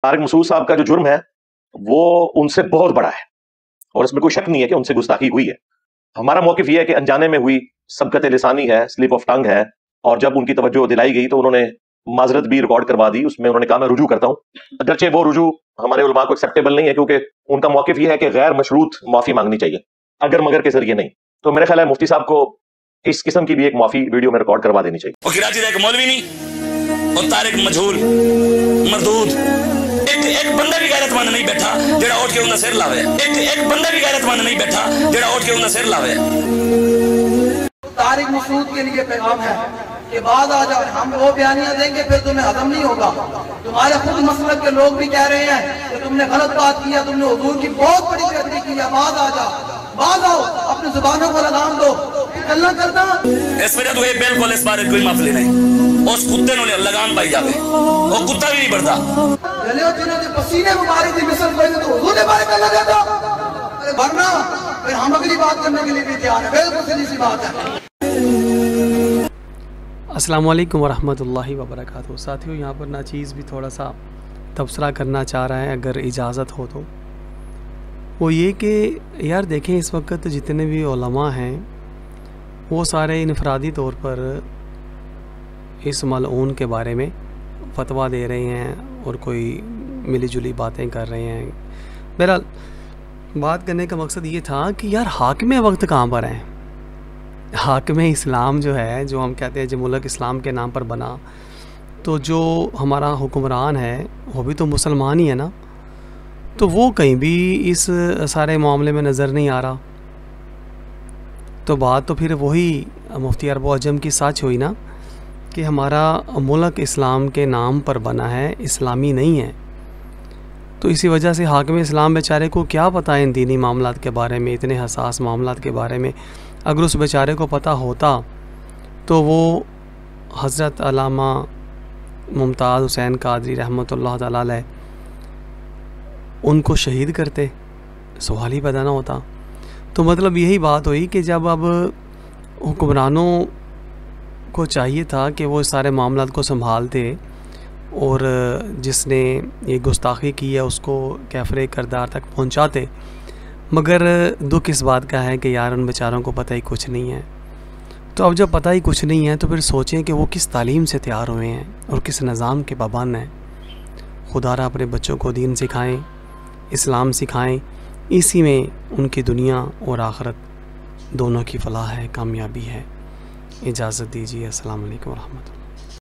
तारिक मसूद साहब का जो जुर्म है वो उनसे बहुत बड़ा है और इसमें कोई शक नहीं है कि उनसे गुस्ताखी हुई है। हमारा मौक़िफ़ ये है कि अनजाने में हुई सबकत लिसानी है, स्लिप ऑफ टंग है, और जब उनकी तवज्जो दिलाई गई तो उन्होंने माजरत भी रिकॉर्ड करवा दी। उसमें उन्होंने कहा मैं रुजू करता हूँ, अगरचे वो रुजू हमारे उलमा को एक्सेप्टेबल नहीं है क्योंकि उनका मौक़िफ़ ये है कि गैर मशरूत माफ़ी मांगनी चाहिए, अगर मगर के जरिए नहीं। तो मेरा ख्याल है मुफ्ती साहब को इस किस्म की भी एक माफ़ी वीडियो में रिकॉर्ड करवा देनी चाहिए। और कराची का एक मौलवी नहीं और तारिक मजहूल मरदूद, एक बंदा भी गैरतमंद नहीं बैठा जेड़ा उठ के उनका सिर लावे, एक बंदा भी गैरतमंद नहीं बैठा जेड़ा उठ के उनका सिर लावे। तारिक मसूद के लिए पैगाम है कि बाद आ जाओ, हम वो बयानियां देंगे फिर तुम्हें हजम नहीं होगा। तुम्हारे खुद मसलक के लोग भी कह रहे हैं कि तुमने गलत बात किया, तुमने हुजूर की बहुत बड़ी गलती की है, बाद आ जाओ, बाद आओ, अपनी जुबानों को लगाम दो, गल्ला करना। इस वजह तो ये बिल्कुल इस बारे कोई माफी नहीं, उस कुत्ते ने लगाम पाई जावे, वो कुत्ता भी नहीं बढ़ता। जलियो जिन्होंने पसीने मुबारक की मिसल कोई तो हुजूर ने बारे कर लगा था, वरना फिर हम अगली बात करने के लिए भी तैयार है। बिल्कुल सीधी सी बात है। अस्सलामु अलैकुम वरहमतुल्लाहि वबरकातुहू। साथियों, यहाँ पर नाचीज़ भी थोड़ा सा तबसरा करना चाह रहा है अगर इजाज़त हो तो। वो ये कि यार देखें, इस वक्त जितने भी उलमा हैं वो सारे इनफरादी तौर पर इस मलऊन के बारे में फतवा दे रहे हैं और कोई मिली जुली बातें कर रहे हैं। बहरहाल बात करने का मकसद ये था कि यार हाकिम वक्त कहाँ पर हैं? हाकिम इस्लाम जो है, जो हम कहते हैं जो मुल्क इस्लाम के नाम पर बना, तो जो हमारा हुक्मरान है वो भी तो मुसलमान ही है ना, तो वो कहीं भी इस सारे मामले में नज़र नहीं आ रहा। तो बात तो फिर वही मुफ्ती अरब अजम की सच हुई ना कि हमारा मुल्क इस्लाम के नाम पर बना है, इस्लामी नहीं है। तो इसी वजह से हाकिम इस्लाम बेचारे को क्या पता है इन दीनी मामलात के बारे में, इतने हसास मामलात के बारे में। अगर उस बेचारे को पता होता तो वो हज़रत अल्लामा मुमताज़ हुसैन कादरी रहमतुल्लाह तआला अलैह उनको शहीद करते, सवाल ही पैदा ना होता। तो मतलब यही बात हुई कि जब अब हुक्मरानों को चाहिए था कि वो सारे मामलात को संभालते और जिसने ये गुस्ताखी की है उसको कैफरे किरदार तक पहुंचाते, मगर दुख इस बात का है कि यार उन बेचारों को पता ही कुछ नहीं है। तो अब जब पता ही कुछ नहीं है तो फिर सोचें कि वो किस तालीम से तैयार हुए हैं और किस निज़ाम के पाबंद हैं। खुदारा अपने बच्चों को दीन सिखाएं, इस्लाम सिखाएं, इसी में उनकी दुनिया और आखिरत दोनों की फलाह है, कामयाबी है। इजाज़त दीजिए। अस्सलाम वालेकुम रहमतुल्लाह।